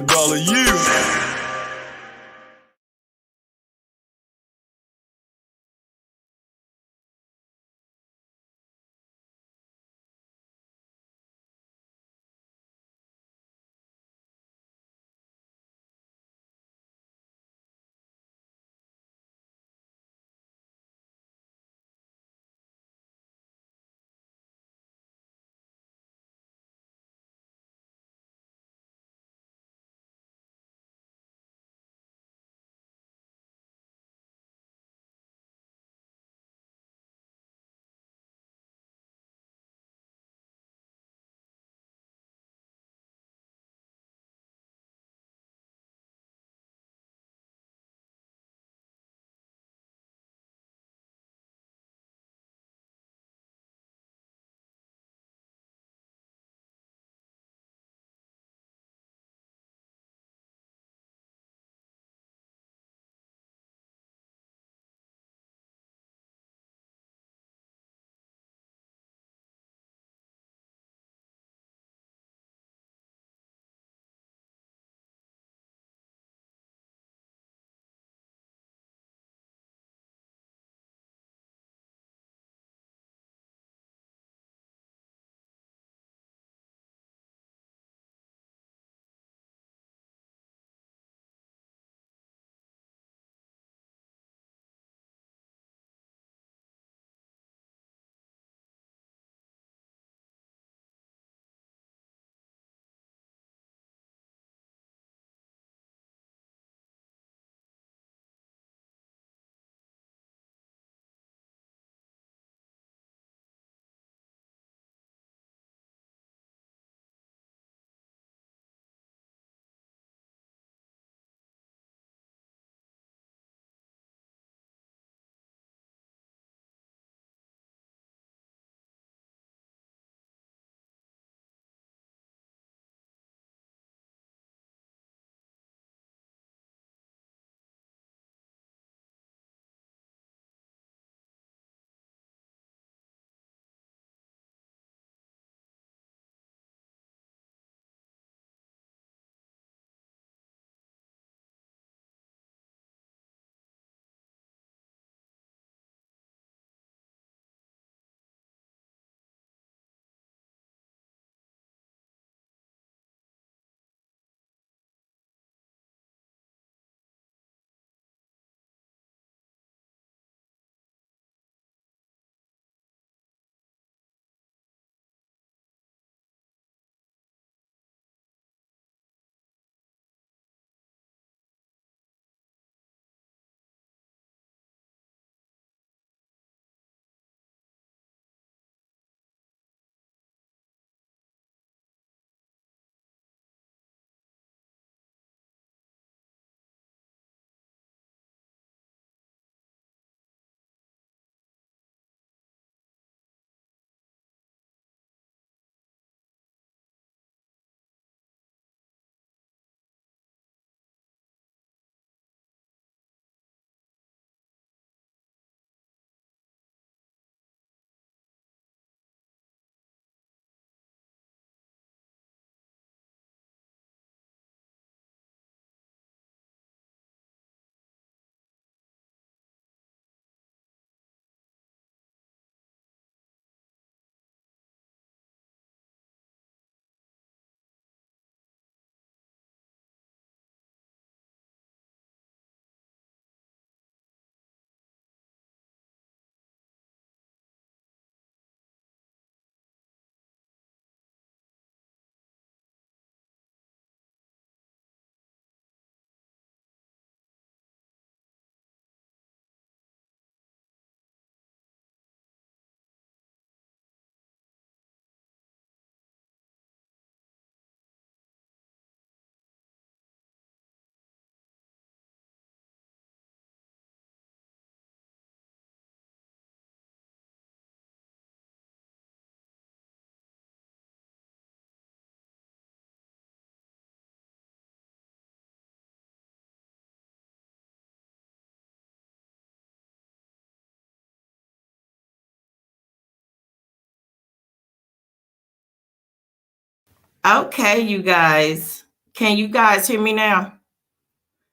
$1. Okay, you guys. Can you guys hear me now?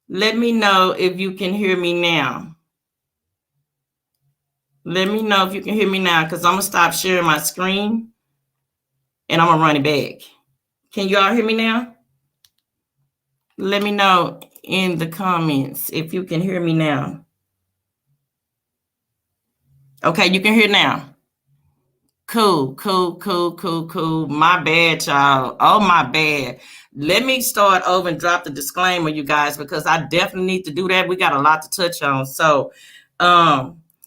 Let me know if you can hear me now. Let me know if you can hear me now, because I'm going to stop sharing my screen and I'm going to run it back. Can you all hear me now? Let me know in the comments if you can hear me now. Okay, you can hear now. Cool. My bad, y'all. Oh, my bad. Let me start over and drop the disclaimer, you guys, because I definitely need to do that. We got a lot to touch on. So,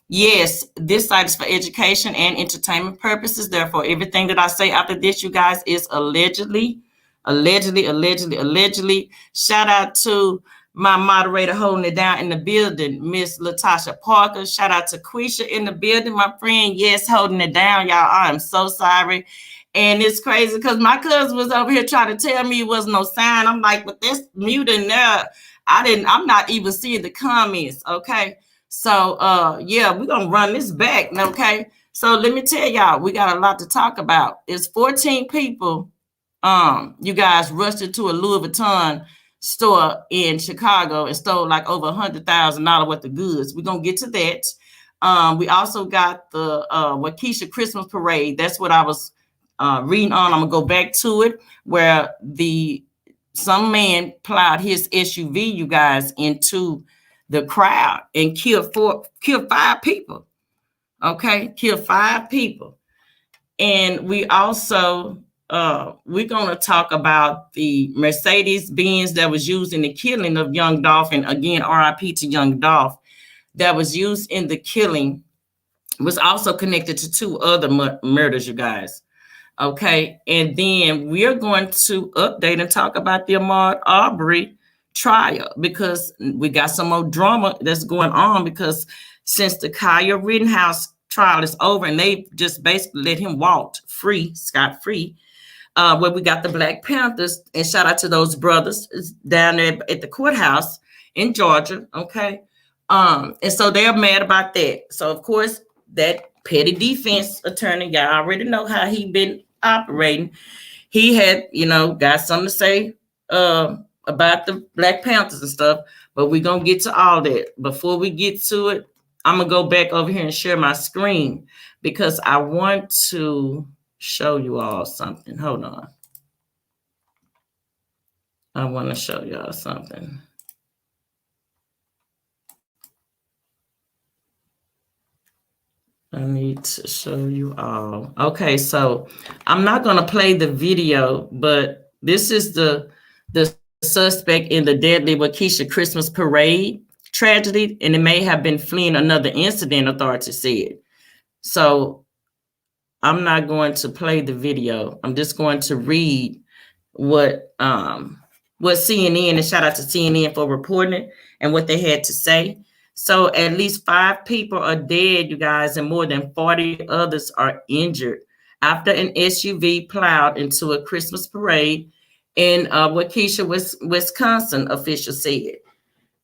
yes, this site is for education and entertainment purposes. Therefore, everything that I say after this, you guys, is allegedly. Shout out to my moderator holding it down in the building, Miss Latasha Parker. Shout out to Quisha in the building, my friend. Yes, holding it down, y'all. I am so sorry. And it's crazy because my cousin was over here trying to tell me it was no sign. I'm like, but that's mute in there. I'm not even seeing the comments. Okay. So yeah, we're gonna run this back. Okay. So let me tell y'all, we got a lot to talk about. It's 14 people. You guys rushed into a Louis Vuitton store in Chicago and stole like over $100,000 worth of goods. We're gonna get to that. We also got the Waukesha Christmas parade. That's what I was reading on. I'm gonna go back to it, where some man plowed his SUV, you guys, into the crowd and killed 5 people. Okay, killed 5 people. And we also we're going to talk about the Mercedes-Benz that was used in the killing of young Dolph. And again, RIP to young Dolph. That was used in the killing was also connected to 2 other murders, you guys. Okay. And then we're going to update and talk about the Ahmaud Arbery trial, because we got some more drama that's going on, because since the Kyle Rittenhouse trial is over and they just basically let him walk free, scot-free, where we got the Black Panthers, and shout out to those brothers down there at the courthouse in Georgia. Okay. And so they're mad about that. So of course, that petty defense attorney, y'all already know how he been operating. He had, got something to say about the Black Panthers and stuff, but we're going to get to all that. Before we get to it, I'm going to go back over here and share my screen, because I want to show you all something. Hold on. I want to show y'all something. I need to show you all. Okay, so I'm not going to play the video, but this is the suspect in the deadly Waukesha Christmas parade tragedy, and it may have been fleeing another incident, authorities said. So I'm not going to play the video. I'm just going to read what CNN, and shout out to CNN for reporting it and what they had to say. So at least 5 people are dead, you guys, and more than 40 others are injured after an SUV plowed into a Christmas parade in Waukesha, Wisconsin, officials said.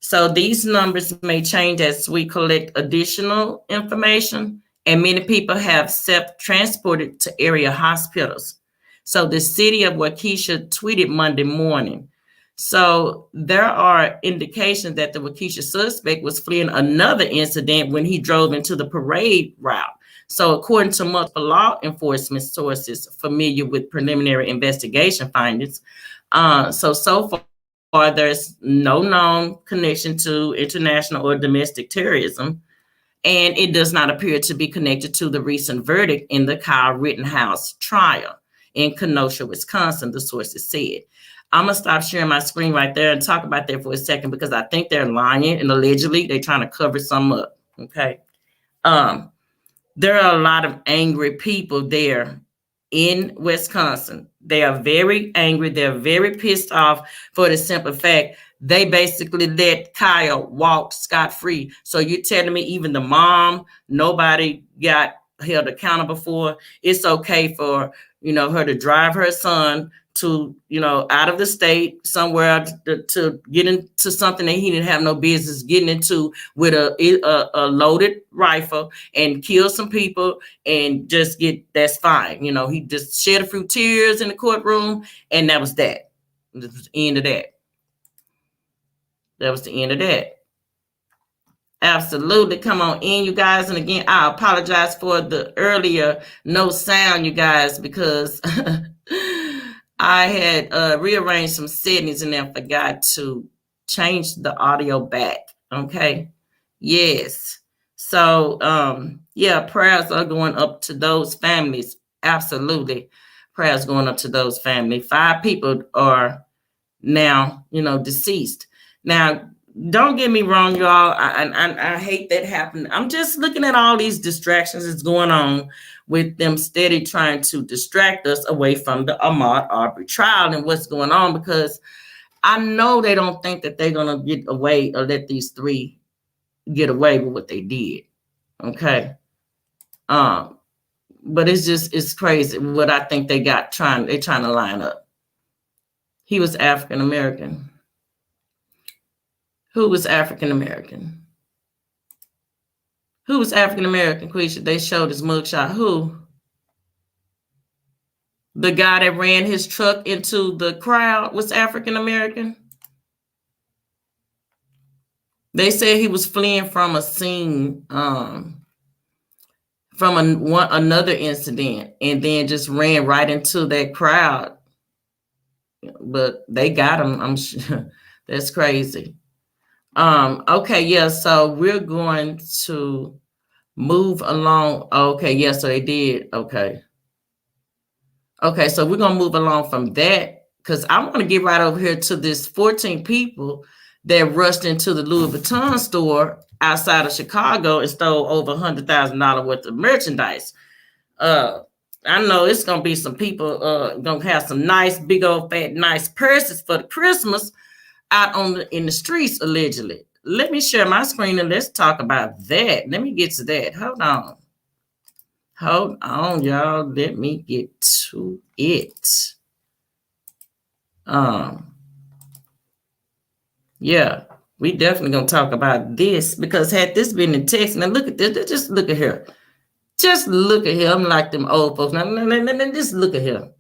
So these numbers may change as we collect additional information, and many people have self-transported to area hospitals. So the city of Waukesha tweeted Monday morning. So there are indications that the Waukesha suspect was fleeing another incident when he drove into the parade route. So according to multiple law enforcement sources familiar with preliminary investigation findings, so far there's no known connection to international or domestic terrorism, and it does not appear to be connected to the recent verdict in the Kyle Rittenhouse trial in Kenosha, Wisconsin, the sources said. I'm going to stop sharing my screen right there and talk about that for a second, because I think they're lying and allegedly they're trying to cover some up. Okay. There are a lot of angry people there in Wisconsin. They are very angry. They're very pissed off for the simple fact they basically let Kyle walk scot-free. So you're telling me even the mom, nobody got held accountable for? It's okay for, her to drive her son to, out of the state somewhere to get into something that he didn't have no business getting into with a loaded rifle and kill some people and that's fine. He just shed a few tears in the courtroom and that was that. This was the end of that. That was the end of that. Absolutely. Come on in, you guys. And again, I apologize for the earlier no sound, you guys, because I had rearranged some settings and then forgot to change the audio back. Okay. Yes. So, yeah, prayers are going up to those families. Absolutely. Prayers going up to those families. 5 people are now, deceased. Now, don't get me wrong, y'all. I hate that happened. I'm just looking at all these distractions that's going on with them steady trying to distract us away from the Ahmaud Arbery trial and what's going on, because I know they don't think that they're going to get away or let these 3 get away with what they did. Okay. But it's crazy what I think they're trying to line up. He was African American. Who was African American? Who was African American, Quisha? They showed his mugshot. Who? The guy that ran his truck into the crowd was African American. They said he was fleeing from a scene, from another incident, and then just ran right into that crowd. But they got him. I'm sure. That's crazy. Okay, yeah. So we're going to move along. Okay, yeah. So they did. Okay. Okay, so we're gonna move along from that, because I want to get right over here to this 14 people that rushed into the Louis Vuitton store outside of Chicago and stole over $100,000 worth of merchandise. I know it's gonna be some people gonna have some nice, big old fat, nice purses for the Christmas out in the streets, allegedly. Let me share my screen and let's talk about that. Let me get to that. Hold on, y'all. Let me get to it. Yeah, we definitely gonna talk about this, because had this been in text, now look at this. Just look at here. Just look at here. I'm like them old folks. Now, just look at here.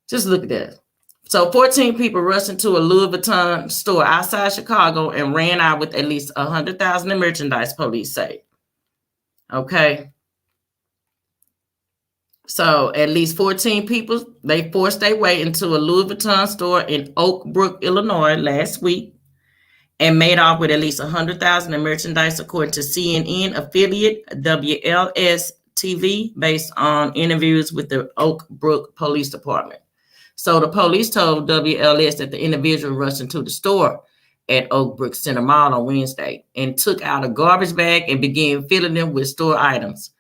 Just look at that. So 14 people rushed into a Louis Vuitton store outside Chicago and ran out with at least $100,000 in merchandise, police say. Okay. So at least 14 people, they forced their way into a Louis Vuitton store in Oak Brook, Illinois last week and made off with at least $100,000 in merchandise, according to CNN affiliate WLS TV, based on interviews with the Oak Brook Police Department. So the police told WLS that the individual rushed into the store at Oak Brook Center Mall on Wednesday and took out a garbage bag and began filling them with store items.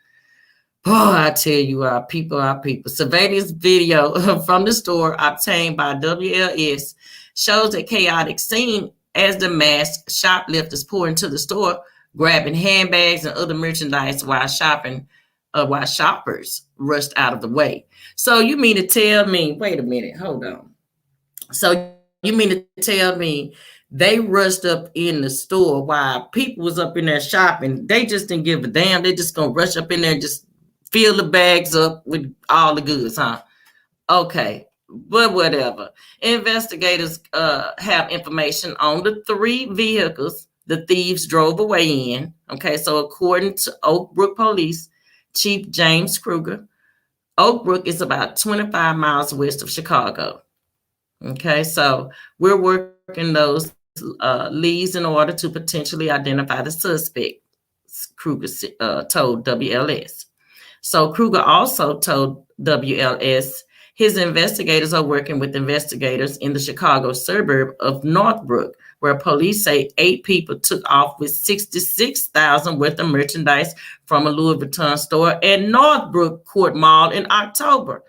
Oh, I tell you, our people. Surveillance video from the store obtained by WLS shows a chaotic scene as the masked shoplifters pour into the store, grabbing handbags and other merchandise while shoppers rushed out of the way. So you mean to tell me, wait a minute, hold on. So you mean to tell me they rushed up in the store while people was up in there shopping? They just didn't give a damn. They just gonna rush up in there and just fill the bags up with all the goods, huh? Okay, but whatever. Investigators have information on the 3 vehicles the thieves drove away in. Okay, so according to Oak Brook Police Chief James Kruger, Oak Brook is about 25 miles west of Chicago. Okay, so we're working those leads in order to potentially identify the suspect, Kruger told WLS. So Kruger also told WLS his investigators are working with investigators in the Chicago suburb of Northbrook, where police say 8 people took off with $66,000 worth of merchandise from a Louis Vuitton store at Northbrook Court Mall in October.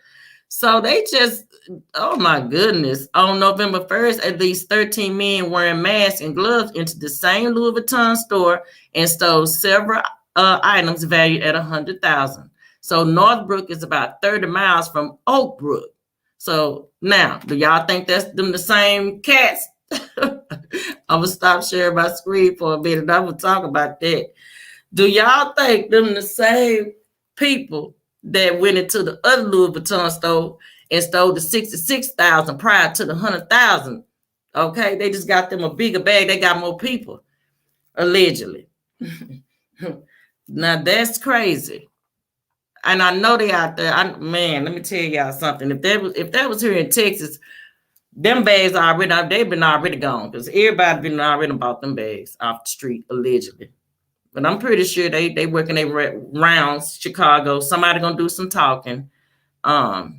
So they just, oh my goodness. On November 1st, at least 13 men wearing masks and gloves entered the same Louis Vuitton store and stole several items valued at $100,000. So Northbrook is about 30 miles from Oak Brook. So now, do y'all think that's them the same cats? I'm gonna stop sharing my screen for a minute. I'm gonna talk about that. Do y'all think them the same people that went into the other Louis Vuitton store and stole the 66,000 prior to the 100,000. Okay, they just got them a bigger bag. They got more people, allegedly. Now that's crazy. And I know they out there. Man, let me tell y'all something. If that was here in Texas, them bags already, they've been already gone, because everybody been already bought them bags off the street, allegedly. But I'm pretty sure they working their rounds, Chicago. Somebody gonna do some talking. Yeah,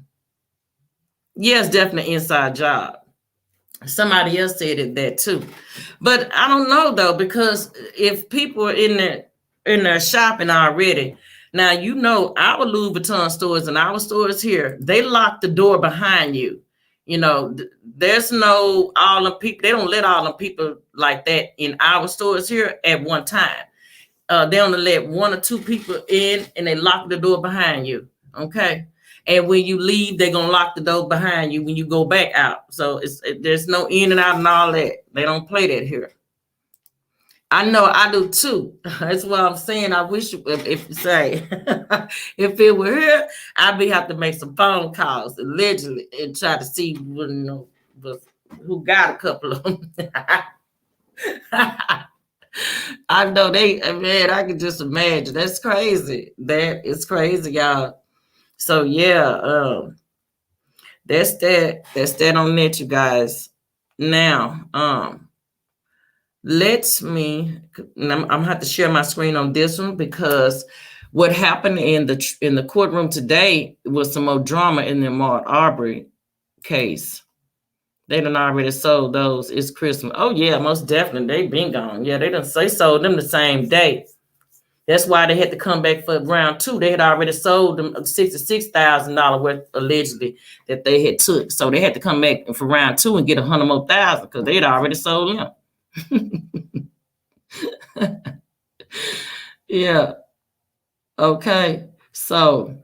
it's definitely an inside job. Somebody else said that too. But I don't know though, because if people are in there shopping already, now you know our Louis Vuitton stores and our stores here, they lock the door behind you. You know, there's no all the people, they don't let all the people like that in our stores here at one time. They only let one or two people in, and they lock the door behind you. Okay. And when you leave, they're gonna lock the door behind you when you go back out. So there's no in and out and all that. They don't play that here. I know I do too. That's what I'm saying. I wish if say if it were here, I'd be have to make some phone calls allegedly and try to see who got a couple of them. I know man, I can just imagine. That's crazy. That is crazy, y'all. So yeah, that's that on that, you guys. Now, I'm gonna have to share my screen on this one, because what happened in the courtroom today was some more drama in the Ahmaud Arbery case. They done already sold those. It's Christmas. Oh yeah, most definitely. They been gone. Yeah, they sold them the same day. That's why they had to come back for round two. They had already sold them $66,000 worth allegedly that they had took. So they had to come back for round two and get 100 more thousand, because they had already sold them. Yeah. Okay. So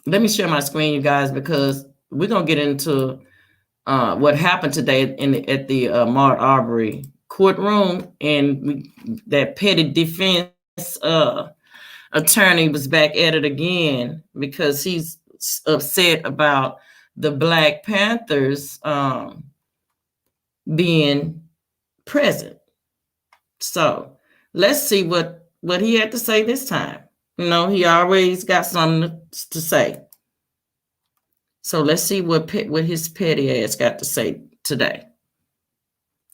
let me share my screen, you guys, because we're gonna get into what happened today at the Ahmaud Arbery courtroom, and that petty defense attorney was back at it again, because he's upset about the Black Panthers being present. So let's see what he had to say this time. You know, he always got something to say. So let's see what his petty ass got to say today,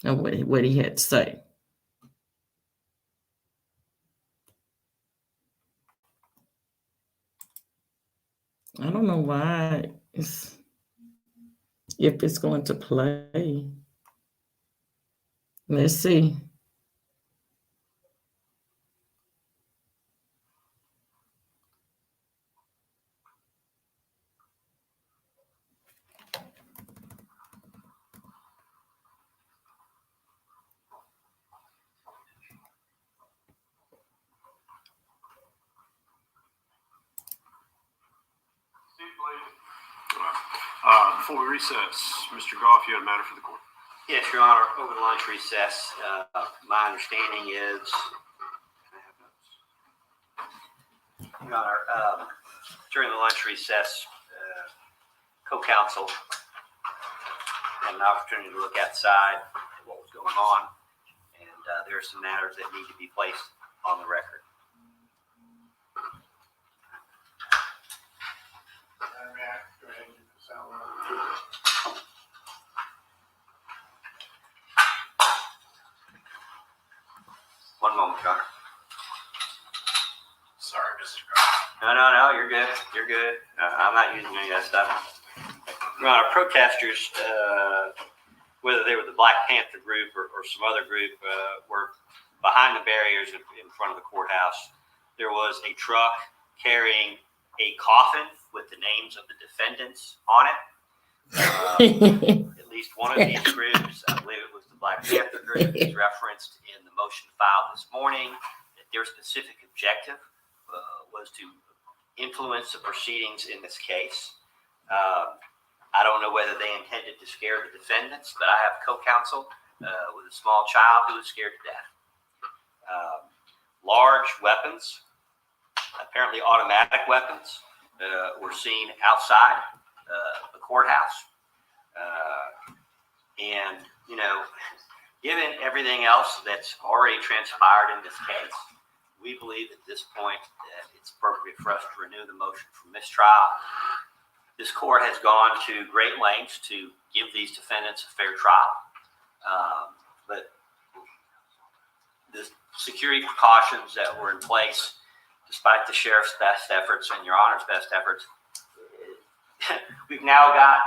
and what he had to say. I don't know why if it's going to play. Let's see. Before we recess, Mr. Goff, you had a matter for the court. Yes, Your Honor. Over the lunch recess, my understanding is, Your Honor, during the lunch recess, co-counsel had an opportunity to look outside at what was going on, and there are some matters that need to be placed on the record. One moment, Your Honor. Sorry, Mr. Goff. No, you're good. You're good. I'm not using any of that stuff. Your Honor, protesters, whether they were the Black Panther group or some other group, were behind the barriers in front of the courthouse. There was a truck carrying a coffin with the names of the defendants on it. At least one of these groups, I believe it was the Black Panther group, is referenced in the motion filed this morning. That their specific objective was to influence the proceedings in this case. I don't know whether they intended to scare the defendants, but I have co-counsel with a small child who was scared to death. Large weapons, apparently automatic weapons, were seen outside the courthouse. And, you know, given everything else that's already transpired in this case, we believe at this point that it's appropriate for us to renew the motion for mistrial. This court has gone to great lengths to give these defendants a fair trial. But the security precautions that were in place, despite the sheriff's best efforts and your honor's best efforts, we've now got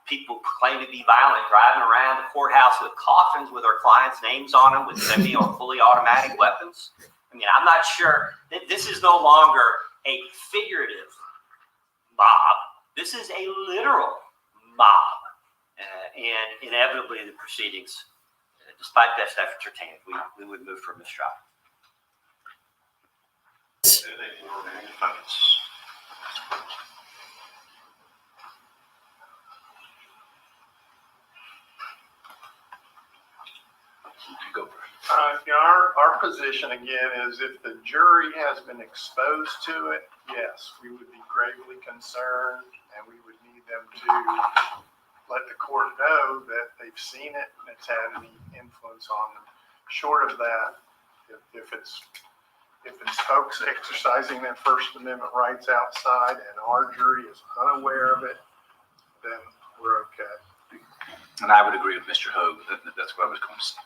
people claim to be violent driving around the courthouse with coffins with our clients' names on them with semi or fully automatic weapons. I mean, I'm not sure that this is no longer a figurative mob. This is a literal mob. And inevitably the proceedings, despite best efforts are tainted, we would move for mistrial. Go for it. Our position again is if the jury has been exposed to it, yes, we would be gravely concerned, and we would need them to let the court know that they've seen it and it's had any influence on them. Short of that, if it's folks exercising their First Amendment rights outside and our jury is unaware of it, then we're okay. And I would agree with Mr. Hogue. That's what I was going to say.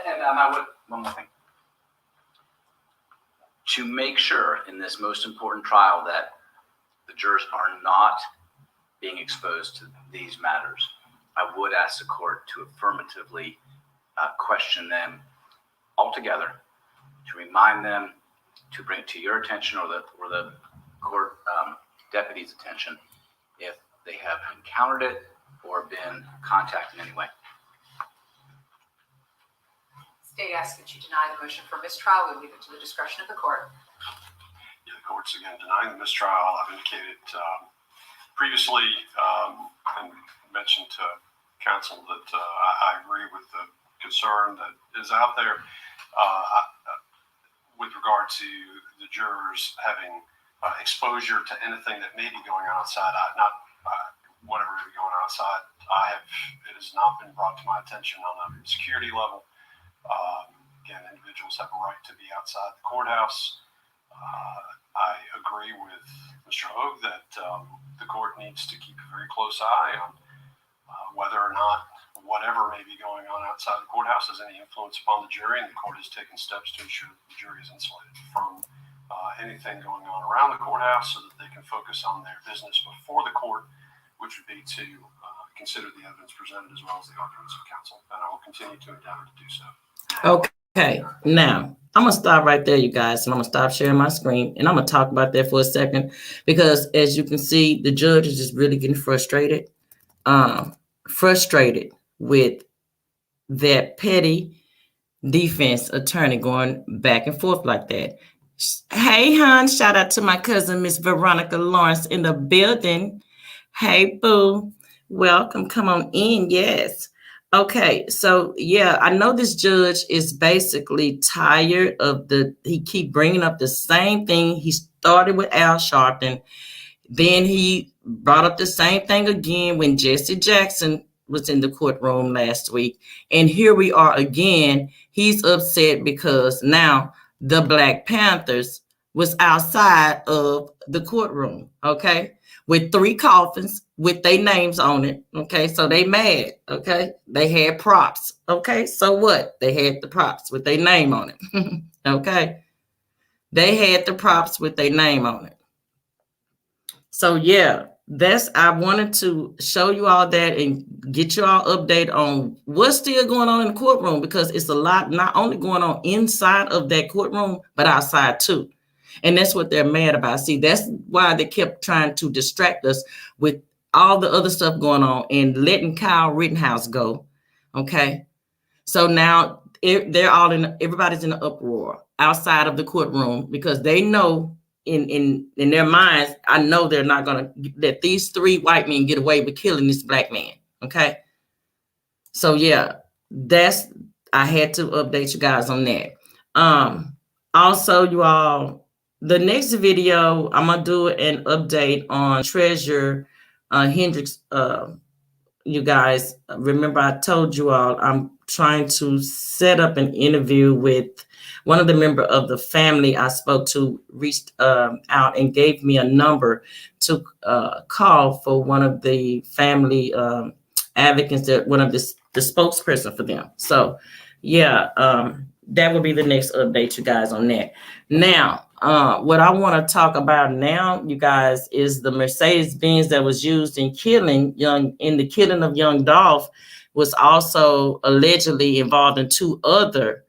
And I would, one more thing. To make sure in this most important trial that the jurors are not being exposed to these matters, I would ask the court to affirmatively question them altogether, to remind them, to bring it to your attention or the court deputy's attention if they have encountered it or been contacted in any way. State asks that you deny the motion for mistrial. We leave it to the discretion of the court. Yeah, the court's again denying the mistrial. I've indicated previously and mentioned to counsel that I agree with the concern that is out there with regard to the jurors having exposure to anything that may be going on outside. Whatever may be going on outside. It has not been brought to my attention on a security level. Again, individuals have a right to be outside the courthouse. I agree with Mr. Hogue that the court needs to keep a very close eye on whether or not whatever may be going on outside the courthouse has any influence upon the jury, and the court has taken steps to ensure that the jury is insulated from anything going on around the courthouse so that they can focus on their business before the court, which would be to consider the evidence presented as well as the arguments of counsel, and I will continue to endeavor to do so. Okay, now I'm gonna stop right there, you guys, and I'm gonna stop sharing my screen, and I'm gonna talk about that for a second, because as you can see, the judge is just really getting frustrated with that petty defense attorney going back and forth like that. Hey, hon, shout out to my cousin, Miss Veronica Lawrence in the building. Hey, boo, welcome, come on in, yes. Okay, so yeah, I know this judge is basically tired of he keep bringing up the same thing. He started with Al Sharpton, then he brought up the same thing again when Jesse Jackson was in the courtroom last week. And here we are again. He's upset because now the Black Panthers was outside of the courtroom, okay? With 3 coffins with their names on it, okay? So they mad, okay? They had props, okay? So what? They had the props with their name on it, okay? They had the props with their name on it. So yeah, I wanted to show you all that and get you all updated on what's still going on in the courtroom, because it's a lot not only going on inside of that courtroom, but outside too. And that's what they're mad about. See, that's why they kept trying to distract us with all the other stuff going on and letting Kyle Rittenhouse go. Okay. So now everybody's in an uproar outside of the courtroom, because they know in their minds, I know they're not going to let these 3 white men get away with killing this Black man. Okay. So yeah, I had to update you guys on that. Also, you all, the next video, I'm gonna do an update on Treasure Hendricks. You guys, remember I told you all I'm trying to set up an interview with one of the member of the family I spoke to, reached out and gave me a number to call for one of the family advocates, that one of the spokesperson for them. So yeah, that will be the next update, you guys, on that. Now, what I want to talk about now, you guys, is the Mercedes-Benz that was used in the killing of young Dolph was also allegedly involved in 2 other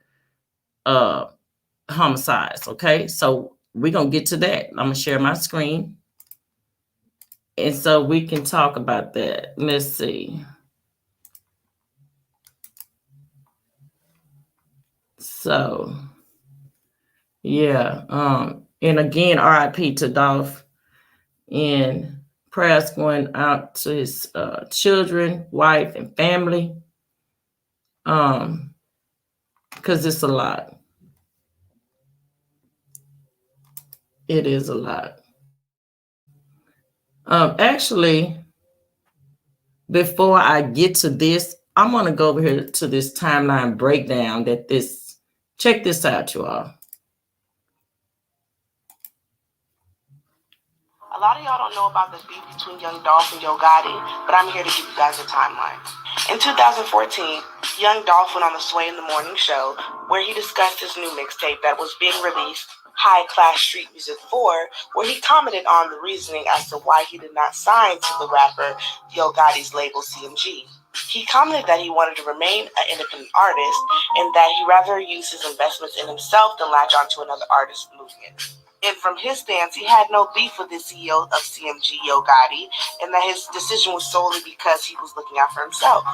homicides. Okay, so we're gonna get to that. I'm gonna share my screen, and so we can talk about that. Let's see. So yeah, and again, RIP to Dolph, and prayers going out to his children, wife, and family, because it's a lot. It is a lot. Actually, before I get to this, I'm gonna go over here to this timeline breakdown check this out, you all. A lot of y'all don't know about the beef between Young Dolph and Yo Gotti, but I'm here to give you guys a timeline. In 2014, Young Dolph went on the Sway in the Morning show, where he discussed his new mixtape that was being released, High Class Street Music 4, where he commented on the reasoning as to why he did not sign to the rapper Yo Gotti's label CMG. He commented that he wanted to remain an independent artist and that he rather use his investments in himself than latch onto another artist's movement. And from his stance, he had no beef with the CEO of CMG, Yo Gotti, and that his decision was solely because he was looking out for himself.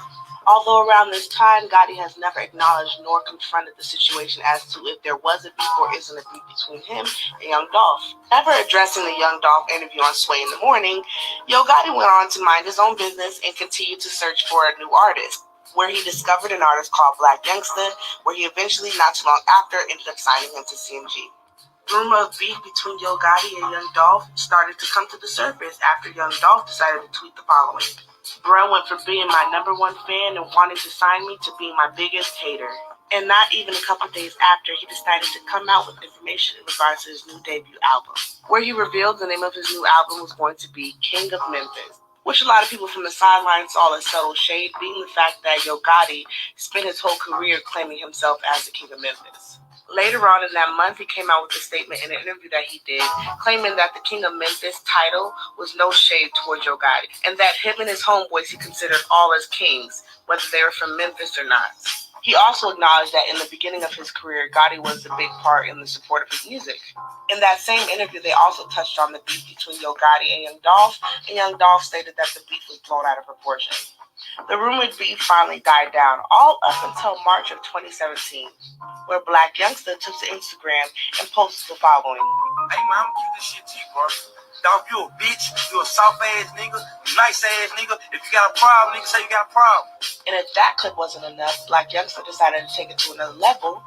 Although around this time, Gotti has never acknowledged nor confronted the situation as to if there was a beef or isn't a beef between him and Young Dolph. Never addressing the Young Dolph interview on Sway in the Morning, Yo Gotti went on to mind his own business and continued to search for a new artist, where he discovered an artist called Black Youngsta, where he eventually, not too long after, ended up signing him to CMG. Rumor of beef between Yo Gotti and Young Dolph started to come to the surface after Young Dolph decided to tweet the following: "Bro went from being my #1 fan and wanting to sign me to being my biggest hater." And not even a couple days after, he decided to come out with information in regards to his new debut album, where he revealed the name of his new album was going to be King of Memphis, which a lot of people from the sidelines saw as subtle shade, being the fact that Yo Gotti spent his whole career claiming himself as the King of Memphis. Later on in that month, he came out with a statement in an interview that he did, claiming that the King of Memphis title was no shade towards Yo Gotti, and that him and his homeboys he considered all as kings, whether they were from Memphis or not. He also acknowledged that in the beginning of his career, Gotti was a big part in the support of his music. In that same interview, they also touched on the beef between Yo Gotti and Young Dolph, and Young Dolph stated that the beef was blown out of proportion. The rumored beef finally died down, all up until March of 2017, where Black Youngsta took to Instagram and posted the following: "Hey man, I'm gonna keep this shit to you, bro. Dog, you a bitch, you a soft ass nigga, you nice ass nigga. If you got a problem, nigga, say you got a problem." And if that clip wasn't enough, Black Youngsta decided to take it to another level.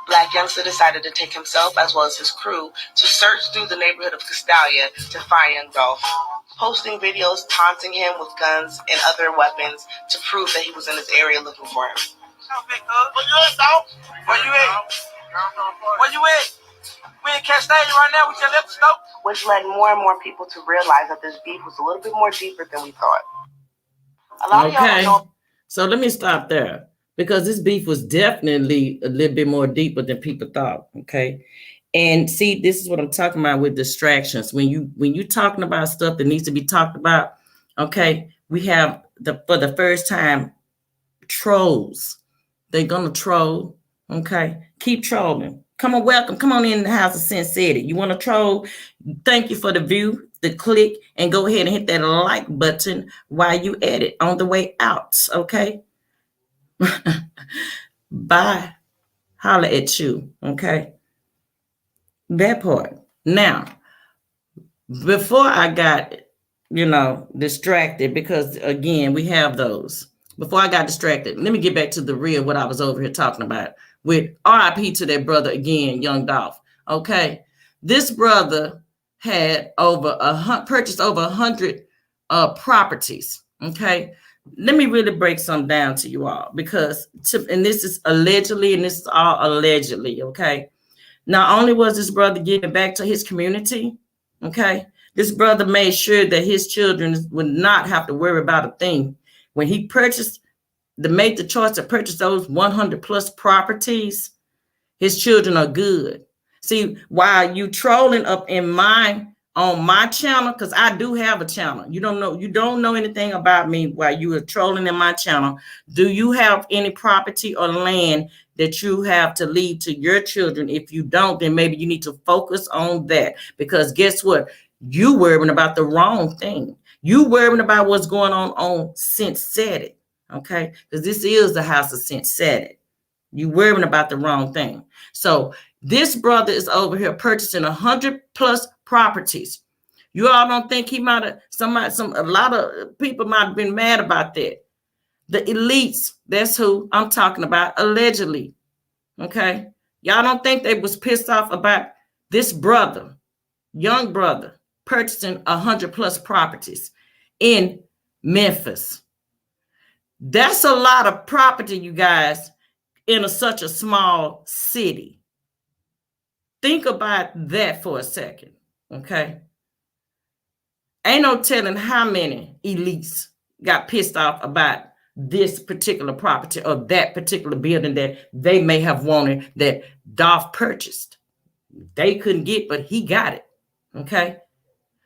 Black Youngsta decided to take himself as well as his crew to search through the neighborhood of Castalia to find Young Dolph, posting videos taunting him with guns and other weapons to prove that he was in his area looking for him. Where you at, dog? Where you at? Where you at? We in Castalia right now, we just left the stove. Which led more and more people to realize that this beef was a little bit more deeper than we thought. A lot of y'all don't know. So let me stop there, because this beef was definitely a little bit more deeper than people thought. Okay. And see, this is what I'm talking about with distractions. When you're talking about stuff that needs to be talked about, okay, we have for the first time, trolls. They're gonna troll. Okay. Keep trolling. Come on, welcome. Come on in the house of Cynt City. You want to troll? Thank you for the view, the click, and go ahead and hit that like button while you at it on the way out. Okay. Bye. Holla at you. Okay. That part. Now, before I got, distracted, because again, we have those. Before I got distracted, let me get back to the real, what I was over here talking about with RIP to that brother again, Young Dolph. Okay. this brother had purchased over 100 properties. Okay, let me really break some down to you all, because and this is allegedly, and this is all allegedly. Okay, not only was this brother giving back to his community, okay, this brother made sure that his children would not have to worry about a thing. When he made the choice to purchase those 100 plus properties, his children are good. See, while you trolling up on my channel, because I do have a channel. You don't know anything about me while you are trolling in my channel. Do you have any property or land that you have to leave to your children? If you don't, then maybe you need to focus on that, because guess what? You worrying about the wrong thing. You worrying about what's going on Cynt Said It, okay? Because this is the house of Cynt Said It. You worrying about the wrong thing. So this brother is over here purchasing 100 plus properties. You all don't think he might have, a lot of people might have been mad about that. The elites, that's who I'm talking about, allegedly. Okay. Y'all don't think they was pissed off about this brother, young brother, purchasing 100 plus properties in Memphis. That's a lot of property, you guys, in such a small city. Think about that for a second, okay? Ain't no telling how many elites got pissed off about this particular property or that particular building that they may have wanted that Dolph purchased. They couldn't get, but he got it, okay?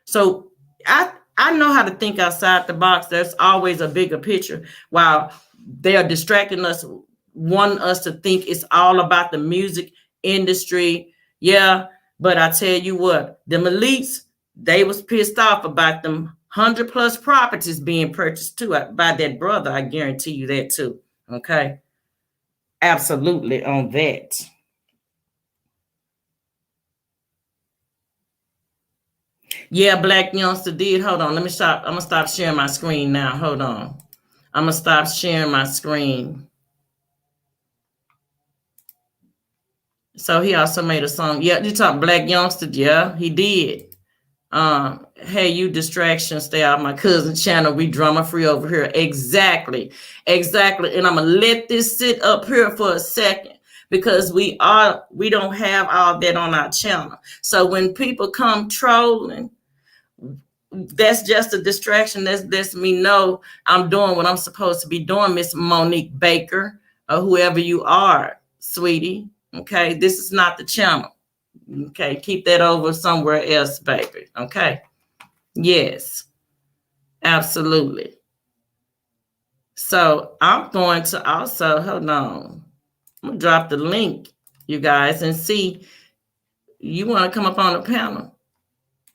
So I know how to think outside the box. There's always a bigger picture. While they are distracting us, wanting us to think it's all about the music industry. Yeah, but I tell you what, them elites, they was pissed off about them 100 plus properties being purchased too by that brother. I guarantee you that too. Okay. Absolutely on that. Yeah, Black Youngster did. Hold on. Let me stop. I'm going to stop sharing my screen now. Hold on. I'm going to stop sharing my screen. So he also made a song. Yeah, you talk Black Youngster. Yeah, he did. Hey, you distraction, stay out of my cousin's channel. We drama free over here. Exactly. And I'm gonna let this sit up here for a second, because we don't have all that on our channel. So when people come trolling, that's just a distraction. That's me know I'm doing what I'm supposed to be doing, Miss Monique Baker, or whoever you are, sweetie. Okay, this is not the channel. Okay, keep that over somewhere else, baby. Okay, yes, absolutely. So I'm going to also, hold on, I'm gonna drop the link, you guys, and see, you want to come up on the panel?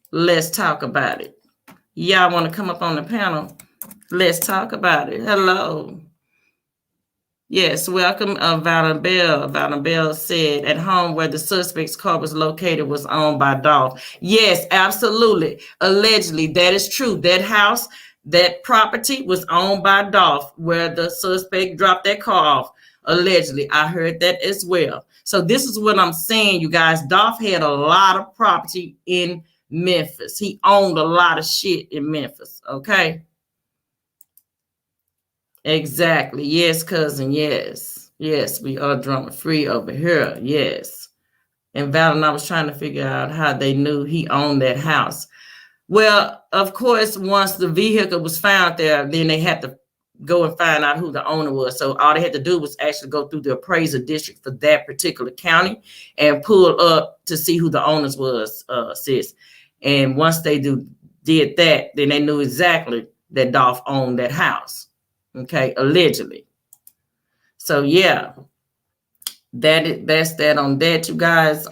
Let's talk about it. Y'all want to come up on the panel? Let's talk about it. Hello. Yes, welcome, Valor Bell. Valor Bell said, at home where the suspect's car was located was owned by Dolph. Yes, absolutely. Allegedly, that is true. That house, that property was owned by Dolph, where the suspect dropped that car off. Allegedly, I heard that as well. So this is what I'm saying, you guys. Dolph had a lot of property in Memphis. He owned a lot of shit in Memphis, okay? Exactly. Yes, cousin. Yes. Yes, we are drama free over here. Yes. And Val and I was trying to figure out how they knew he owned that house. Well, of course, once the vehicle was found there, then they had to go and find out who the owner was. So all they had to do was actually go through the appraiser district for that particular county and pull up to see who the owners was, sis. And once they did that, then they knew exactly that Dolph owned that house. Okay, allegedly. So yeah, that's that on that, you guys.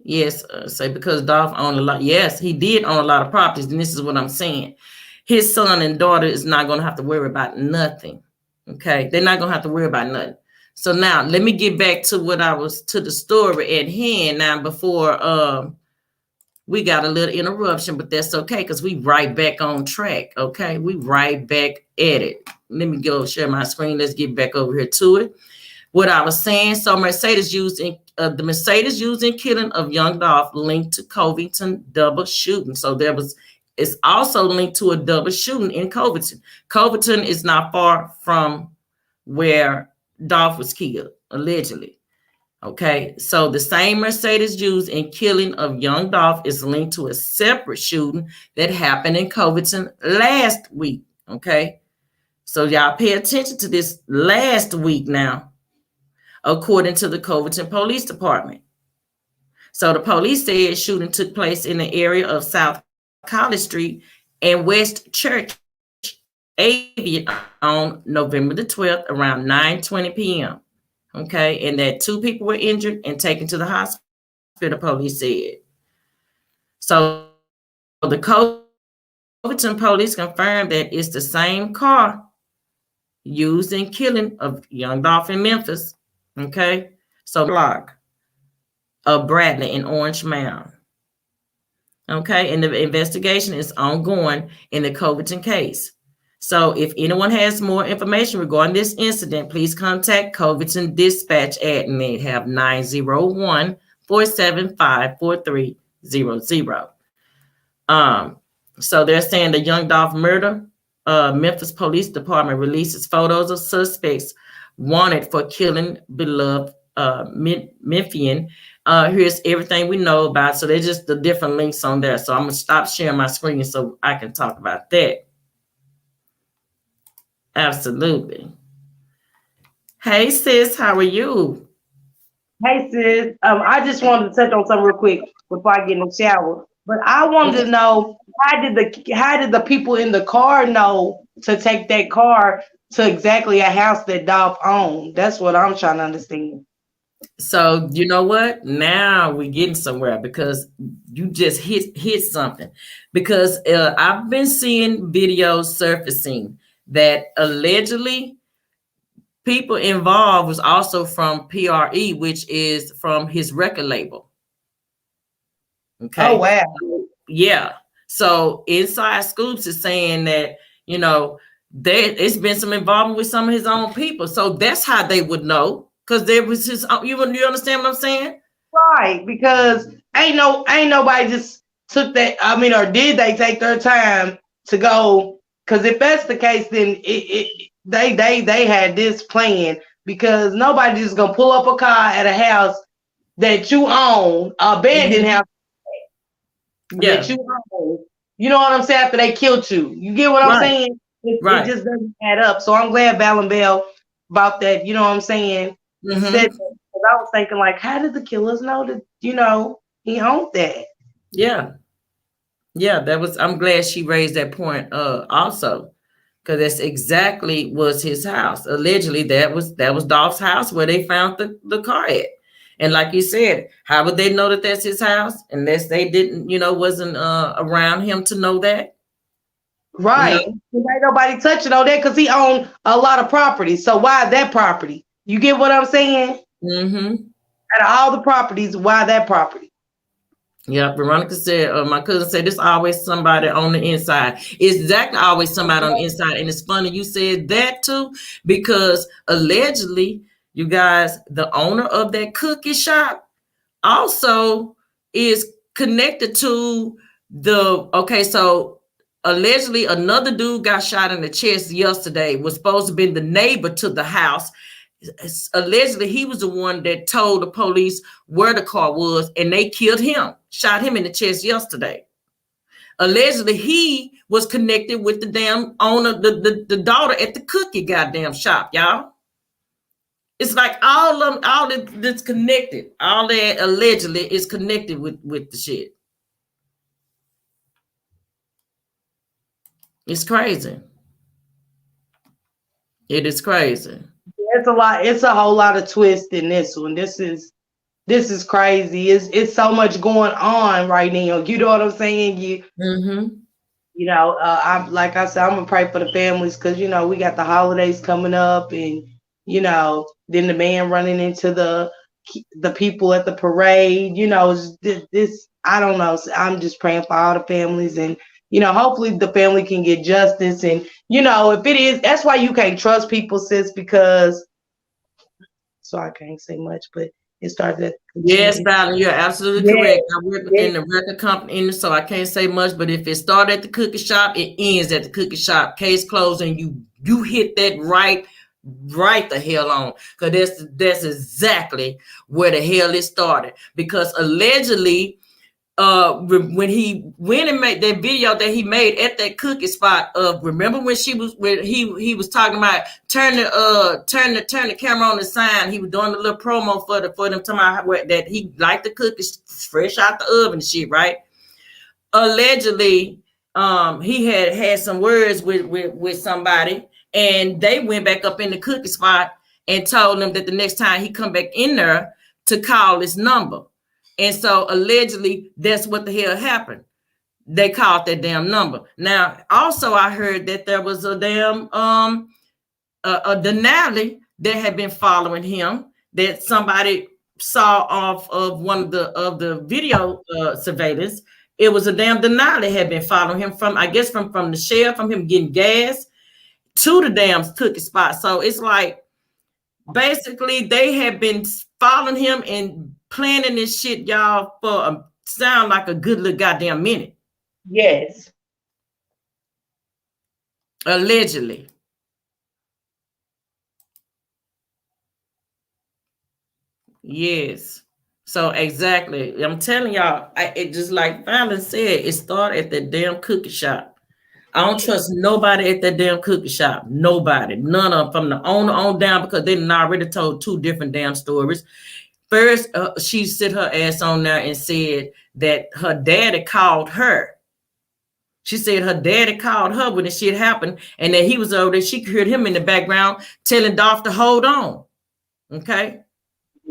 Yes, say because Dolph owned a lot. Yes, he did own a lot of properties, and this is what I'm saying. His son and daughter is not going to have to worry about nothing. Okay, they're not going to have to worry about nothing. So now let me get back to the story at hand now before we got a little interruption, but that's okay because we right back on track. Okay, we right back at it. Let me go share my screen. Let's get back over here to it. what I was saying. So Mercedes used in the Mercedes used in killing of young Dolph linked to Covington double shooting. So it's also linked to a double shooting in Covington. Covington is not far from where Dolph was killed, allegedly. Okay, so the same Mercedes used in killing of young Dolph is linked to a separate shooting that happened in Covington last week. Okay, so y'all pay attention to this last week now, according to the Covington Police Department. So the police said shooting took place in the area of South College Street and West Church Avian on November the 12th around 9:20 p.m. Okay, and that 2 people were injured and taken to the hospital, police said. So the Covington police confirmed that it's the same car used in killing of young Dolph in Memphis. Okay, so block of Bradley in Orange Mound. Okay, and the investigation is ongoing in the Covington case. So if anyone has more information regarding this incident, please contact Covington Dispatch admin. They have 901-475-4300. So they're saying the young Dolph murder. Memphis Police Department releases photos of suspects wanted for killing beloved Memphian. Here's everything we know about. So they're just the different links on there. So I'm gonna stop sharing my screen so I can talk about that. Absolutely. Hey sis, how are you? Hey sis, I just wanted to touch on something real quick before I get in the shower. But I wanted to know how did the people in the car know to take that car to exactly a house that Dolph owned? That's what I'm trying to understand. So you know what? Now we're getting somewhere because you just hit something. Because I've been seeing videos surfacing that allegedly people involved was also from PRE, which is from his record label. Okay. Oh wow. Yeah. So Inside Scoops is saying that, you know, it's been some involvement with some of his own people. So that's how they would know. Because there was his, you understand what I'm saying? Right, because ain't nobody just took that. I mean, or did they take their time to go? Because if that's the case, then they had this plan. Because nobody just gonna pull up a car at a house that you own, abandoned house that you own. You know what I'm saying? After they killed you, you get what I'm saying? It just doesn't add up. So I'm glad Val and Bell about that. You know what I'm saying? Said, I was thinking, like, how did the killers know that, you know, he owned that? Yeah, that was, I'm glad she raised that point also, because that's exactly was his house. Allegedly, that was Dolph's house where they found the car at. And like you said, how would they know that that's his house unless they didn't, wasn't around him to know that? Right. Ain't nobody touching on that because he owned a lot of property. So why that property? You get what I'm saying? Mm-hmm. Out of all the properties, why that property? Yeah, Veronica said, my cousin said, there's always somebody on the inside. It's exactly always somebody on the inside. And it's funny you said that too, because allegedly, you guys, the owner of that cookie shop also is connected to so allegedly another dude got shot in the chest yesterday, was supposed to be the neighbor to the house. Allegedly, he was the one that told the police where the car was, and they killed him, shot him in the chest yesterday. Allegedly, he was connected with the damn owner, the daughter at the cookie goddamn shop, y'all. It's like all that's connected. All that allegedly is connected with the shit. It's crazy. It is crazy. It's a lot. It's a whole lot of twist in this one. This is crazy. It's so much going on right now. You know what I'm saying? You know, I'm like I said, I'm gonna pray for the families because we got the holidays coming up, and then the man running into the people at the parade. This I don't know. So I'm just praying for all the families, and hopefully the family can get justice. And if it is, that's why you can't trust people, sis, because so I can't say much. But it started at the Yes, cookie. Valen, you're absolutely Yeah, correct. I work yeah. in the record company, so I can't say much. But if it started at the cookie shop, it ends at the cookie shop. Case closed, and you hit that right the hell on, because that's exactly where the hell it started. Because allegedly, when he went and made that video that he made at that cookie spot, remember when he was talking about turn the camera on the sign. He was doing a little promo for them talking about that he liked the cookies fresh out the oven and shit, right? Allegedly, he had some words with somebody, and they went back up in the cookie spot and told him that the next time he come back in there to call his number. And so allegedly, that's what the hell happened. They called that damn number. Now, also, I heard that there was a damn a Denali that had been following him, that somebody saw off of one of the video surveillance. It was a damn Denali that had been following him from, I guess, from the sheriff, from him getting gas to the damn cookie spot. So it's like, basically, they have been following him and planning this shit, y'all, for sound like a good little goddamn minute. Yes. Allegedly. Yes. So exactly. I'm telling y'all, it just like Fallon said, it started at that damn cookie shop. I don't trust nobody at that damn cookie shop. Nobody. None of them, from the owner on down, because they done already told two different damn stories. First, she sit her ass on there and said that her daddy called her. She said her daddy called her when the shit happened, and that he was over there. She heard him in the background telling Dolph to hold on. Okay?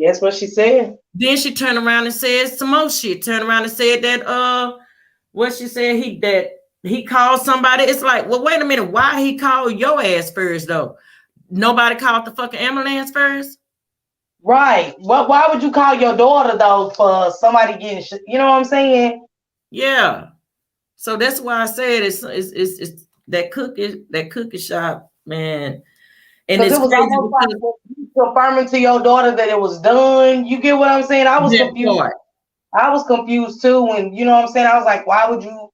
That's what she said. Then she turned around and said some more shit. Turned around and said that what she said, he called somebody. It's like, well, wait a minute, why he called your ass first though? Nobody called the fucking ambulance first? Right. Why would you call your daughter though for somebody getting you know what I'm saying? Yeah. So that's why I said it's that cookie shop, man. And it's it was crazy almost like confirming to your daughter that it was done. You get what I'm saying? I was confused. Part. I was confused too when, you know what I'm saying? I was like, why would you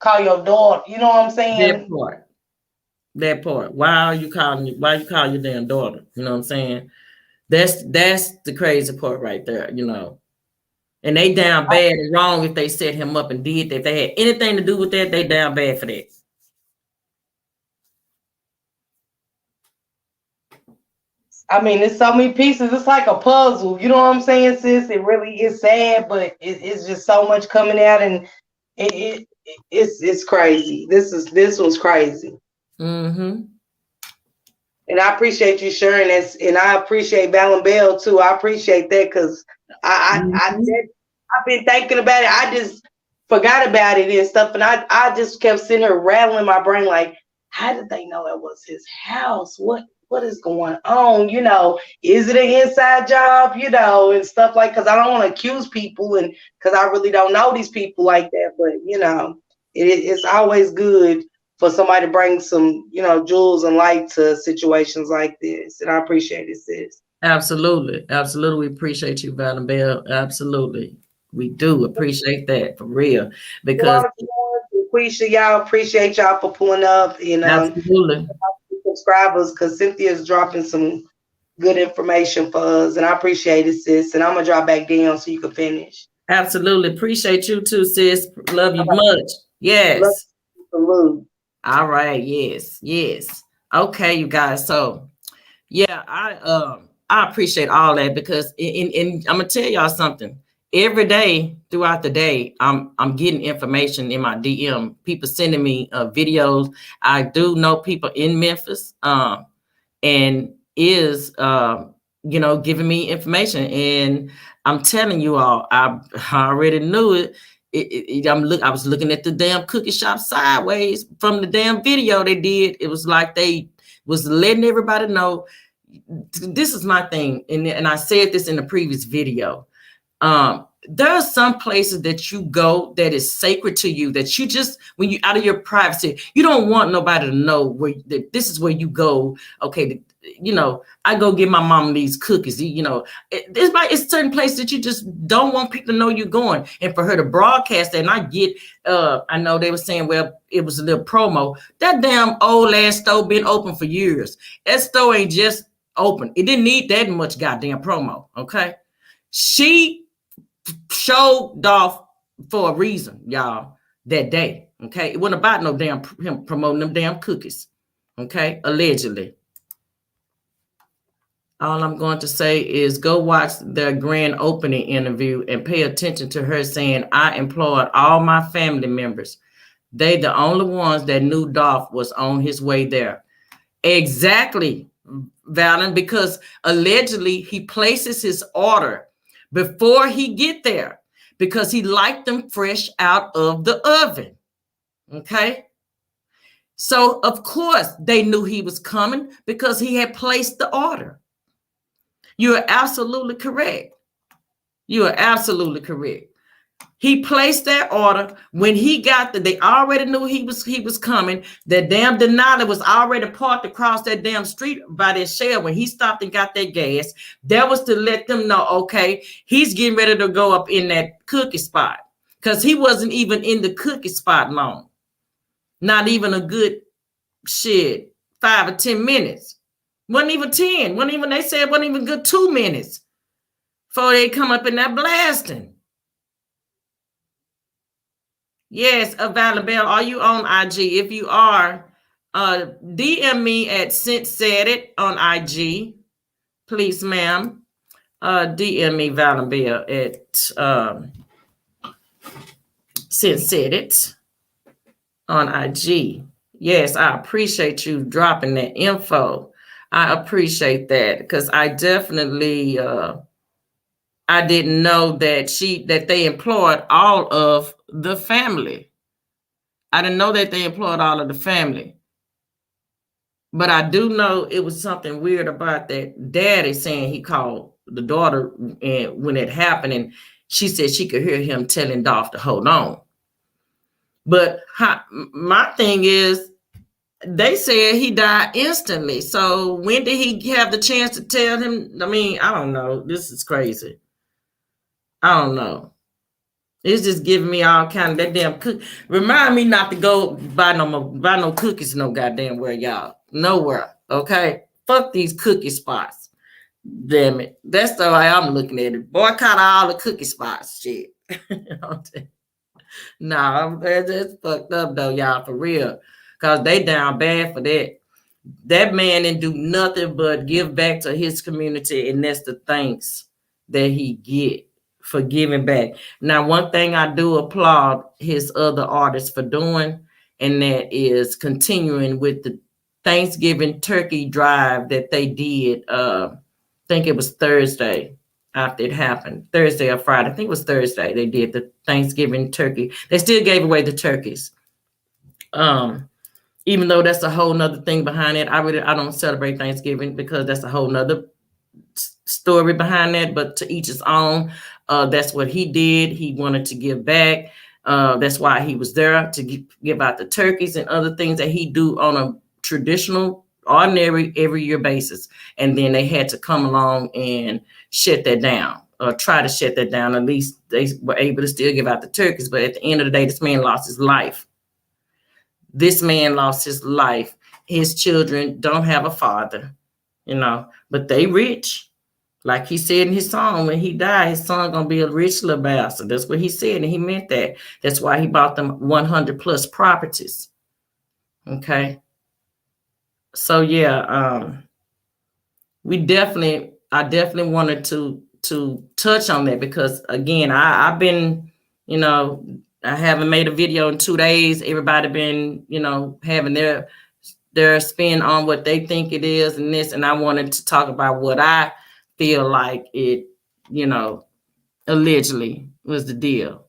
call your daughter? You know what I'm saying? That part. Why you call your damn daughter? You know what I'm saying? That's the crazy part right there, you know. And they down bad and wrong if they set him up and did that. If they had anything to do with that, they down bad for that. I mean, it's so many pieces. It's like a puzzle. You know what I'm saying, sis? It really is sad, but it's just so much coming out, and it's crazy. This was crazy. Mm-hmm. And I appreciate you sharing this, and I appreciate Valen Bell too. I appreciate that because I've been thinking about it. I just forgot about it and stuff, and I just kept sitting here rattling my brain like, how did they know it was his house? What is going on? You know, is it an inside job? You know, and stuff like, because I don't want to accuse people, and because I really don't know these people like that. But you know, it's always good for somebody to bring some, you know, jewels and light to situations like this, and I appreciate it, sis. Absolutely, we appreciate you, Valen Bell. Absolutely, we do appreciate that for real, because y'all appreciate y'all for pulling up, and absolutely. Subscribers, because Cynthia's dropping some good information for us, and I appreciate it, sis. And I'm gonna drop back down so you can finish. Absolutely appreciate you too, sis. Love you much. Yes. Salute. All right. Yes. Okay, you guys. So yeah, I appreciate all that, because in I'm gonna tell y'all something. Every day throughout the day, I'm getting information in my DM. People sending me videos. I do know people in Memphis, and is giving me information. And I'm telling you all, I already knew it. I was looking at the damn cookie shop sideways from the damn video they did. It was like they was letting everybody know. This is my thing, and I said this in the previous video. There are some places that you go that is sacred to you, that you just, when you out of your privacy, you don't want nobody to know where this is where you go. Okay, you know, I go get my mom these cookies. You know, it's certain places that you just don't want people to know you're going. And for her to broadcast that, and I get, I know they were saying, well, it was a little promo. That damn old ass store been open for years. That store ain't just open. It didn't need that much goddamn promo. Okay, she showed Dolph for a reason, y'all, that day. Okay, it wasn't about no damn him promoting them damn cookies. Okay, allegedly. All I'm going to say is go watch their grand opening interview and pay attention to her saying, I employed all my family members. They the only ones that knew Dolph was on his way there. Exactly, Valen, because allegedly he places his order before he get there because he liked them fresh out of the oven. Okay? So, of course, they knew he was coming because he had placed the order. You are absolutely correct. You are absolutely correct. He placed that order. When he got there, they already knew he was coming. The damn Denali was already parked across that damn street by that shell when he stopped and got that gas. That was to let them know, okay, he's getting ready to go up in that cookie spot because he wasn't even in the cookie spot long. Not even a good 5 or 10 minutes. Wasn't even 10. They said wasn't even good 2 minutes before they come up in that blasting. Yes, Valabelle, are you on IG? If you are, DM me at Cynt Said It on IG. Please, ma'am. DM me Valabelle at Cynt Said It on IG. Yes, I appreciate you dropping that info. I appreciate that because I definitely I didn't know that they employed all of the family. I didn't know that they employed all of the family. But I do know it was something weird about that daddy saying he called the daughter and when it happened, and she said she could hear him telling Dolph to hold on. But my thing is, they said he died instantly. So when did he have the chance to tell him? I mean, I don't know. This is crazy. I don't know. It's just giving me all kind of that damn cookie. Remind me not to go buy no cookies no goddamn where, y'all. Nowhere. Okay? Fuck these cookie spots. Damn it. That's the way I'm looking at it. Boycott all the cookie spots. Shit. No, it's fucked up though, y'all, for real. Because they down bad for that. That man didn't do nothing but give back to his community, and that's the thanks that he get for giving back. Now, one thing I do applaud his other artists for doing, and that is continuing with the Thanksgiving turkey drive that they did. I think it was Thursday after it happened. Thursday or Friday. I think it was Thursday. They did the Thanksgiving turkey. They still gave away the turkeys. Even though that's a whole nother thing behind it. I don't celebrate Thanksgiving because that's a whole nother story behind that, but to each his own. That's what he did. He wanted to give back. That's why he was there to give out the turkeys and other things that he do on a traditional, ordinary, every year basis. And then they had to come along and shut that down, or try to shut that down. At least they were able to still give out the turkeys. But at the end of the day, this man lost his life. This man lost his life. His children don't have a father, but they rich. Like he said in his song, when he died, his son gonna be a rich little bastard. That's what he said, and he meant that. That's why he bought them 100 plus properties. Okay. So yeah, I definitely wanted to touch on that because again, I've been, I haven't made a video in 2 days. Everybody been, having their spin on what they think it is and this, and I wanted to talk about what I feel like it, allegedly was the deal.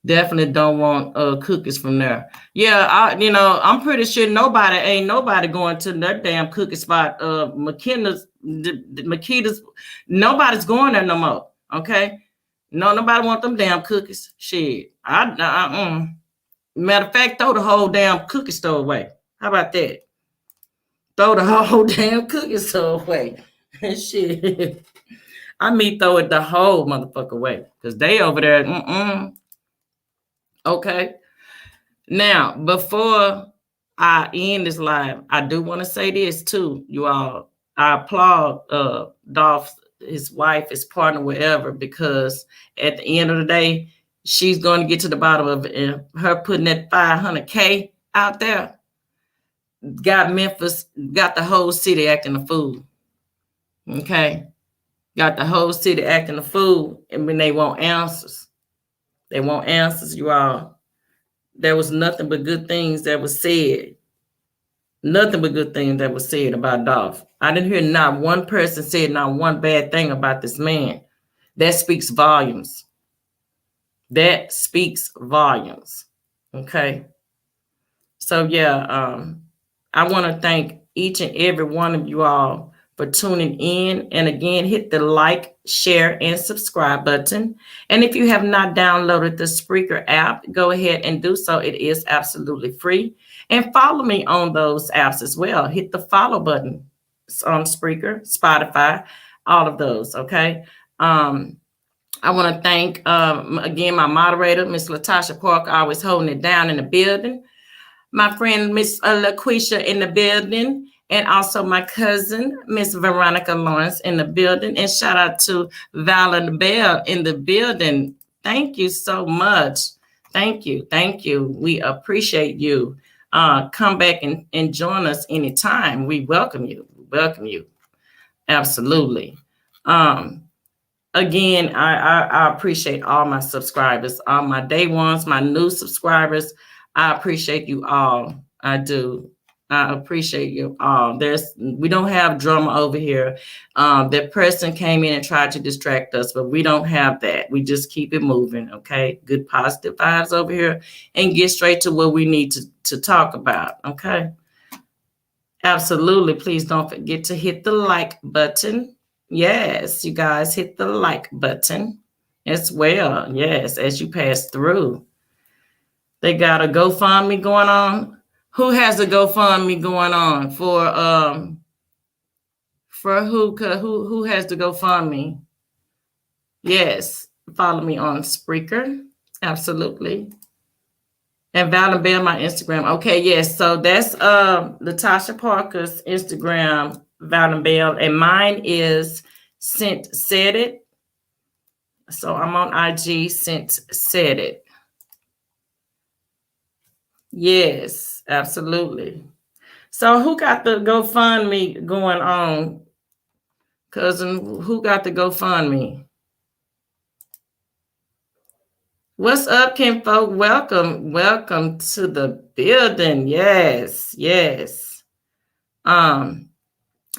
Definitely don't want cookies from there. Yeah, I'm pretty sure ain't nobody going to that damn cookie spot. Makeda's, nobody's going there no more. Okay. No, nobody want them damn cookies. Shit. Matter of fact, throw the whole damn cookie store away. How about that? throw the whole damn cookie store away. Shit. I mean, throw it the whole motherfucker away. Because they over there, Okay. Now, before I end this live, I do want to say this too, you all. I applaud Dolph, his wife, his partner, whatever, because at the end of the day, she's going to get to the bottom of it. And her putting that $500K out there got Memphis, got the whole city acting a fool. Okay. Got the whole city acting a fool. And when they want answers, you all. There was nothing but good things that was said. Nothing but good things that was said about Dolph. I didn't hear not one person say not one bad thing about this man. That speaks volumes. That speaks volumes. Okay. So yeah, I want to thank each and every one of you all for tuning in. And again, hit the like, share, and subscribe button. And if you have not downloaded the Spreaker app, go ahead and do so. It is absolutely free. And follow me on those apps as well. Hit the follow button on Spreaker, Spotify, all of those, okay? I want to thank, again, my moderator, Miss Latasha Parker, always holding it down in the building. My friend, Miss LaQuisha in the building. And also my cousin, Miss Veronica Lawrence in the building. And shout out to Val Bell in the building. Thank you so much. Thank you. Thank you. We appreciate you. Come back and join us anytime. We welcome you. Welcome you. Absolutely. Again, I appreciate all my subscribers, all my day ones, my new subscribers. I appreciate you all. I do. I appreciate you all. We don't have drama over here. That person came in and tried to distract us, but we don't have that. We just keep it moving, okay? Good positive vibes over here and get straight to what we need to talk about, okay? Absolutely. Please don't forget to hit the like button. Yes, you guys hit the like button as well. Yes, as you pass through. They got a GoFundMe going on. Who has a GoFundMe going on for who has the GoFundMe? Yes, follow me on Spreaker. Absolutely. And Val Bell, my Instagram. Okay, yes. So that's Latasha Parker's Instagram, Val Bell, and mine is Cynt Said It. So I'm on IG, Cynt Said It. Yes, absolutely. So who got the GoFundMe going on? Cousin, who got the GoFundMe? What's up, kinfolk? Welcome to the building. Yes.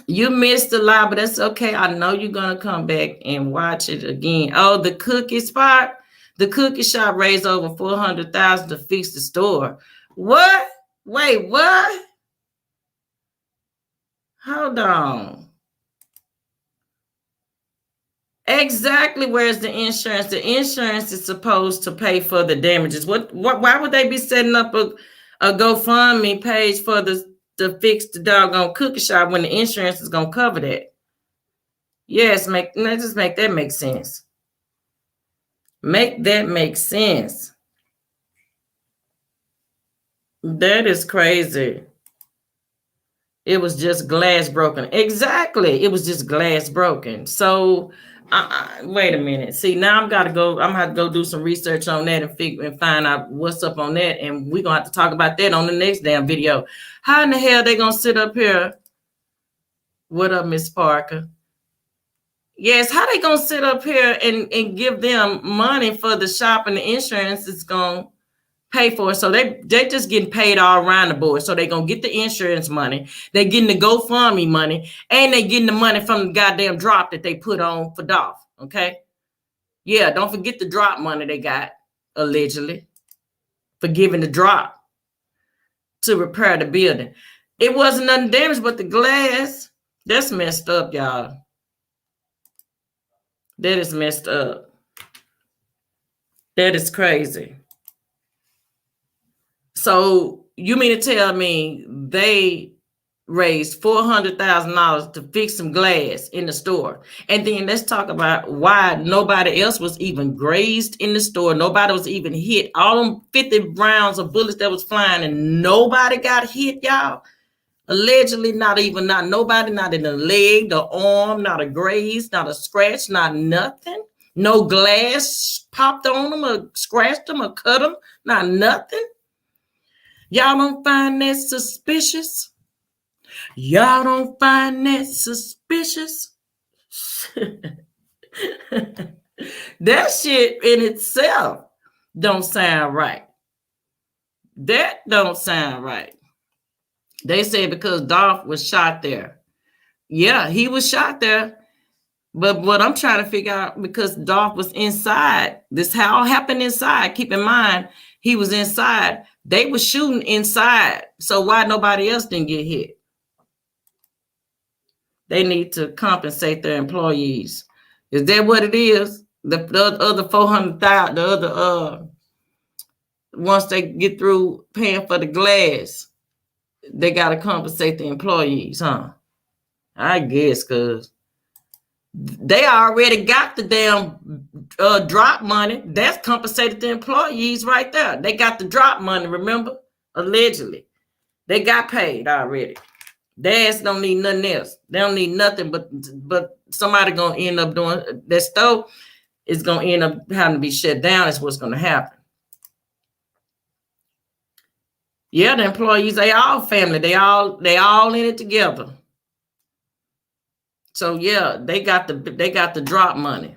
You missed a lot, but that's okay. I know you're gonna come back and watch it again. Oh, the cookie spot, the cookie shop raised over $400,000 to fix the store. What? Wait, what? Hold on. Exactly. Where's the insurance? The insurance is supposed to pay for the damages. Why would they be setting up a GoFundMe page for to fix the doggone cookie shop when the insurance is gonna cover that? Yes, just make that make sense. Make that make sense. That is crazy. It was just glass broken. Exactly. It was just glass broken. So wait a minute. See, now I'm gonna have to go do some research on that and find out what's up on that. And we're gonna have to talk about that on the next damn video. How in the hell they gonna sit up here? What up, Miss Parker? Yes, how they gonna sit up here and give them money for the shop and the insurance is gonna pay for it? So they just getting paid all around the board. So they gonna get the insurance money, they getting the GoFundMe money, and they getting the money from the goddamn drop that they put on for Dolph. Okay, yeah, don't forget the drop money they got allegedly for giving the drop to repair the building. It wasn't nothing damaged but the glass. That's messed up, y'all. That is messed up. That is crazy. So you mean to tell me they raised $400,000 to fix some glass in the store. And then let's talk about why nobody else was even grazed in the store. Nobody was even hit. All them 50 rounds of bullets that was flying and nobody got hit, y'all. Allegedly, not nobody, not in the leg, the arm, not a graze, not a scratch, not nothing. No glass popped on them or scratched them or cut them, not nothing. Y'all don't find that suspicious? Y'all don't find that suspicious? That shit in itself don't sound right. That don't sound right. They say because Dolph was shot there. Yeah, he was shot there. But what I'm trying to figure out, because Dolph was inside, this all happened inside. Keep in mind, he was inside. They were shooting inside. So why nobody else didn't get hit? They need to compensate their employees. Is that what it is? The other 400,000, the other once they get through paying for the glass, they got to compensate the employees, huh? I guess, because they already got the damn drop money. That's compensated the employees right there. They got the drop money, remember? Allegedly. They got paid already. Their ass don't need nothing else. They don't need nothing but somebody going to end up doing, that stove is going to end up having to be shut down is what's going to happen. Yeah, the employees, they all family. They all in it together. So yeah, they got the drop money.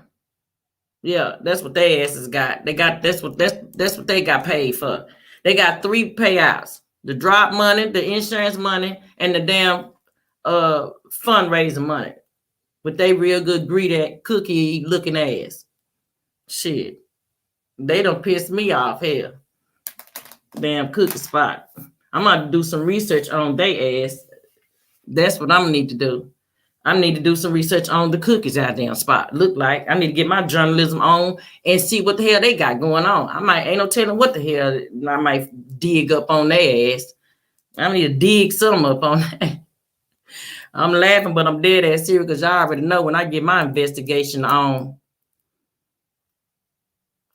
Yeah, that's what their asses got. That's what they got paid for. They got 3 payouts: the drop money, the insurance money, and the damn fundraising money. With they real good greedy cookie looking ass. Shit. They done pissed me off here. Damn cookie spot. I'm gonna do some research on they ass. That's what I'm gonna need to do. I need to do some research on the cookies out there on spot. Look like I need to get my journalism on and see what the hell they got going on. Ain't no telling what the hell I might dig up on their ass. I need to dig some up on that. I'm laughing, but I'm dead ass serious because y'all already know when I get my investigation on.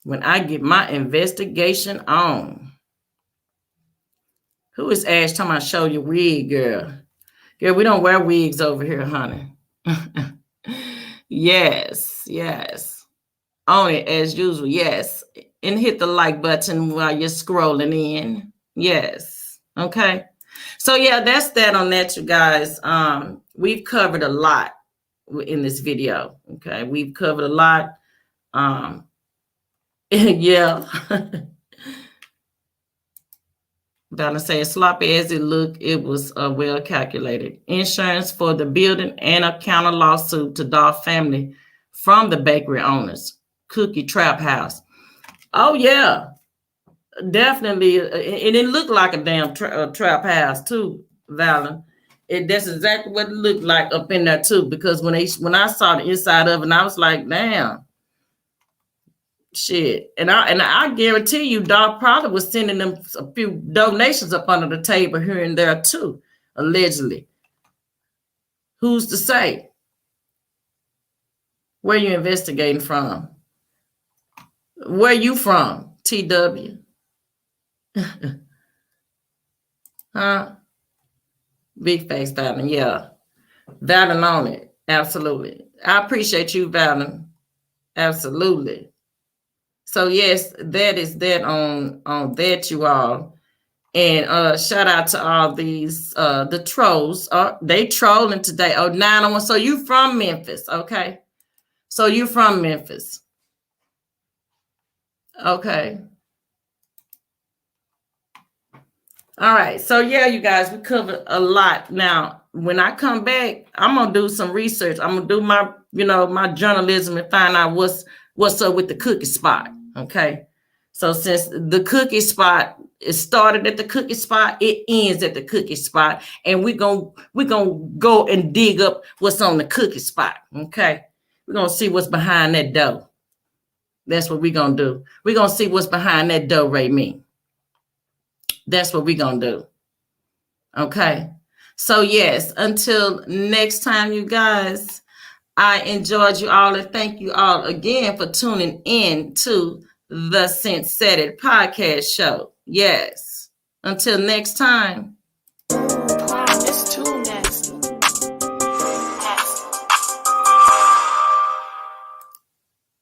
When I get my investigation on. Who is Ash talking about show your wig, girl? Girl, we don't wear wigs over here, honey. Yes. On it as usual, yes. And hit the like button while you're scrolling in. Yes. Okay. So yeah, that's that on that, you guys. We've covered a lot in this video. Okay, we've covered a lot. Yeah. Donna saying sloppy as it looked, it was well calculated. Insurance for the building and a counter lawsuit to Dolph family from the bakery owners. Cookie Trap House. Oh yeah, definitely. And it looked like a damn trap house too, Valen. That's exactly what it looked like up in there too. Because when I saw the inside of it, and I was like, damn. Shit, and I guarantee you, Dolph probably was sending them a few donations up under the table here and there too, allegedly. Who's to say? Where you investigating from? Where you from, TW? Huh? Big face, Valen. Yeah, Valen on it. Absolutely. I appreciate you, Valen. Absolutely. So yes, that is that on that, you all. And shout out to all these the trolls. They trolling today. Oh, 901. So you from Memphis, okay? So you from Memphis. Okay. All right. So yeah, you guys, we covered a lot. Now, when I come back, I'm gonna do some research. I'm gonna do my, my journalism and find out what's up with the cookie spot. Okay, so since the cookie spot, it started at the cookie spot, it ends at the cookie spot, and we're gonna go and dig up what's on the cookie spot. Okay, we're gonna see what's behind that dough. That's what we're gonna do. We're gonna see what's behind that dough, Ray. That's what we're gonna do. Okay, So yes, until next time, you guys, I enjoyed you all, and thank you all again for tuning in to the Cynt Said It podcast show. Yes. Until next time.